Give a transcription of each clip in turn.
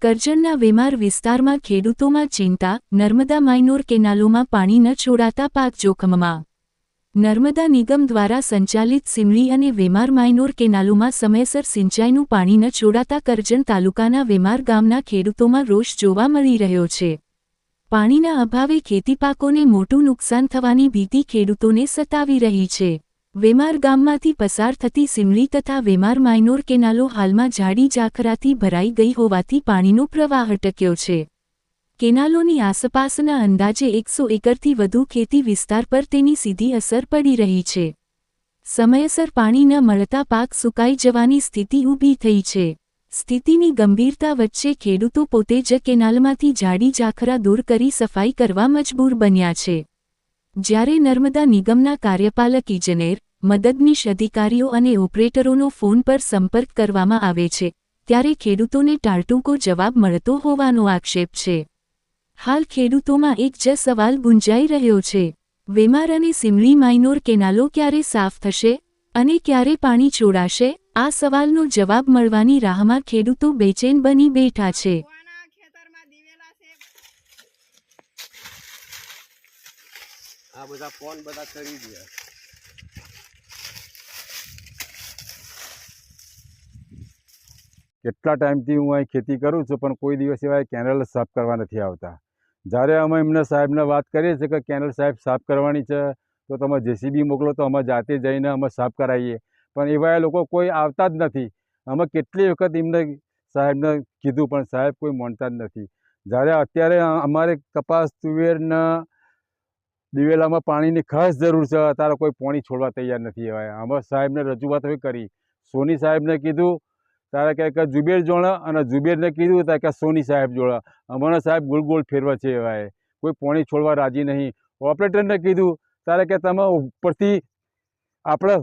કરજણના વેમાર વિસ્તારમાં ખેડૂતોમાં ચિંતા, નર્મદા માઇનોર કેનાલોમાં પાણી ન છોડાતા પાક જોખમમાં। નર્મદા નિગમ દ્વારા સંચાલિત સિમલી અને વેમાર માઇનોર કેનાલોમાં સમયસર સિંચાઈનું પાણી ન છોડાતા કરજણ તાલુકાના વેમાર ગામના ખેડૂતોમાં રોષ જોવા મળી રહ્યો છે। પાણીના અભાવે ખેતીપાકોને મોટું નુકસાન થવાની ભીતિ ખેડૂતોને સતાવી રહી છે। વેમાર ગામમાંથી પસાર થતી સિમલી તથા વેમાર માઇનોર કેનાલો હાલમાં જાડી ઝાખરાથી ભરાઈ ગઈ હોવાથી પાણીનો પ્રવાહ અટક્યો છે। કેનાલોની આસપાસના અંદાજે 100 એકરથી વધુ ખેતી વિસ્તાર પર તેની સીધી અસર પડી રહી છે। સમયસર પાણી ન મળતા પાક સુકાઈ જવાની સ્થિતિ ઊભી થઈ છે। સ્થિતિની ગંભીરતા વચ્ચે ખેડૂતો પોતે જ કેનાલમાંથી જાડી ઝાખરા દૂર કરી સફાઈ કરવા મજબૂર બન્યા છે। જ્યારે નર્મદા નિગમના કાર્યપાલક ઇજનેર, મદદનીશ અધિકારીઓ અને ઓપરેટરોનો ફોન પર સંપર્ક કરવામાં આવે છે ત્યારે ખેડૂતોને ટાળટૂંકો જવાબ મળતો હોવાનો આક્ષેપ છે। હાલ ખેડૂતોમાં એક જ સવાલ ગુંજાઈ રહ્યો છે, વેમાર અને સિમલી માઇનોર કેનાલો ક્યારે સાફ થશે અને ક્યારે પાણી છોડાશે? આ સવાલનો જવાબ મળવાની રાહમાં ખેડૂતો બેચેન બની બેઠા છે। આ બધા ફોન બધા કરી દે। કેટલા ટાઈમથી હું અહીં ખેતી કરું છું પણ કોઈ દિવસ એવા કેનલ સાફ કરવા નથી આવતા। જ્યારે અમે એમને સાહેબને વાત કરીએ છીએ કે કેનલ સાહેબ સાફ કરવાની છે તો તમે જેસીબી મોકલો તો અમે જાતે જઈને અમે સાફ કરાવીએ, પણ એવા એ લોકો કોઈ આવતા જ નથી। અમે કેટલી વખત એમને સાહેબને કીધું પણ સાહેબ કોઈ માનતા જ નથી। જ્યારે અત્યારે અમારે કપાસ, તુવેરના દિવેલામાં પાણીની ખાસ જરૂર છે, અત્યારે કોઈ પાણી છોડવા તૈયાર નથી। હવે અમે સાહેબને રજૂઆત કરી, સોની સાહેબને કીધું ત્યારે કહે કે જુબેર જોડે, અને જુબેરને કીધું ત્યારે કે સોની સાહેબ જોડે। અમારા સાહેબ ગોળ ગોળ ફેરવે છે, એવા કોઈ પાણી છોડવા રાજી નહીં। ઓપરેટરને કીધું ત્યારે કે તમે ઉપરથી આપણે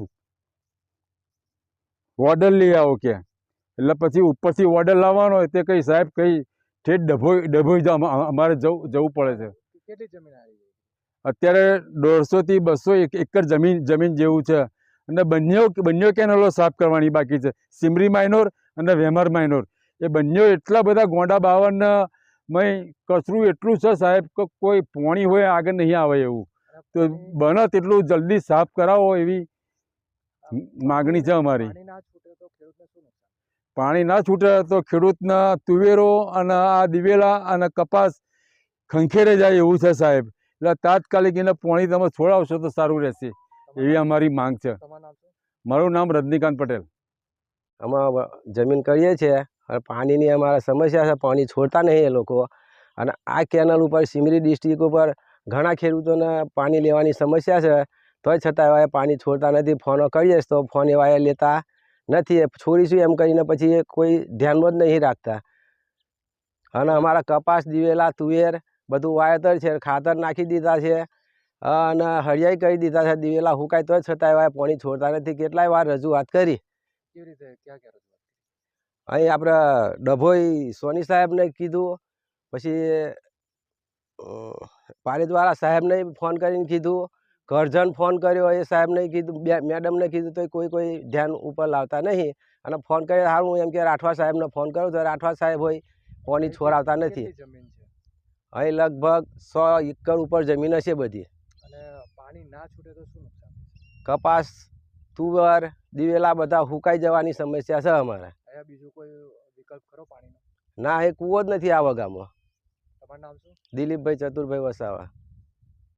ઓર્ડર લઈ આવો કે, એટલે પછી ઉપરથી ઓર્ડર લાવવાનો હોય તે કંઈ સાહેબ કંઈ ઠેઠ ડભોઈ અમારે જવું પડે છે। કેટલી જમીન આવી ગઈ? અત્યારે 150 થી 200 એકર જમીન જેવું છે, અને બંને કેનલો સાફ કરવાની બાકી છે। સિમરી માઇનોર અને વેમાર માઇનોર એ બંને એટલા બધા ગોંડા બાવળને મય કચરું એટલું છે સાહેબ કે કોઈ પાણી હોય આગળ નહીં આવે એવું। તો બને તેટલું જલ્દી સાફ કરાવો એવી માગણી છે અમારી। પાણી ના છૂટે તો ખેડૂતના તુવેરો અને આ દિવેલા અને કપાસ ખંખેરે જાય એવું છે સાહેબ। એટલે તાત્કાલિક એને પાણી તમે છોડાવશો તો સારું રહેશે એવી અમારી માંગ છે। મારું નામ રજનીકાંત પટેલ। અમે જમીન કરીએ છીએ અને પાણીની અમારે સમસ્યા છે, પાણી છોડતા નહીં એ લોકો। અને આ કેનલ ઉપર સિમરી ડિસ્ટ્રિક્ટ ઉપર ઘણા ખેડૂતોને પાણી લેવાની સમસ્યા છે, તોય છતાં એવા પાણી છોડતા નથી। ફોનો કરીએ તો ફોન એવા લેતા નથી, છોડીશું એમ કરીને પછી કોઈ ધ્યાનમાં જ નહીં રાખતા। અને અમારા કપાસ, દિવેલા, તુવેર બધું વાવેતર છે, ખાતર નાખી દીધા છે અને હરિયાઈ કરી દીધા છે। દિવેલા હુકાય તોય છતાં એવા પાણી છોડતા નથી। કેટલાય વાર રજૂઆત કરી। કેવી રીતે ક્યાં રજૂઆત કરી? અહીં આપણે ડભોઈ સોની સાહેબને કીધું, પછી પારેદ્વારા સાહેબને ફોન કરીને કીધું, કરજણ ફોન કર્યો એ સાહેબને કીધું, મેડમને કીધું તો કોઈ ધ્યાન ઉપર લાવતા નહીં। અને ફોન કરી સારું એમ કે રાઠવા સાહેબને ફોન કર્યો તો રાઠવા સાહેબ હોય પાણી છોડાવતા નથી। જમીન છે અહીં લગભગ 100 એકર ઉપર જમીન હશે બધી। અને પાણી ના છૂટે તો શું નુકસાન થશે? કપાસ, તુવર, દિવેલા બધા હુકાઈ જવાની સમસ્યા છે અમારે। બીજું કોઈ વિકલ્પ ખરો પાણીનો? ના, એ કૂવો જ નથી આ વગામાં। તમારું નામ શું? દિલીપભાઈ ચતુરભાઈ વસાવા।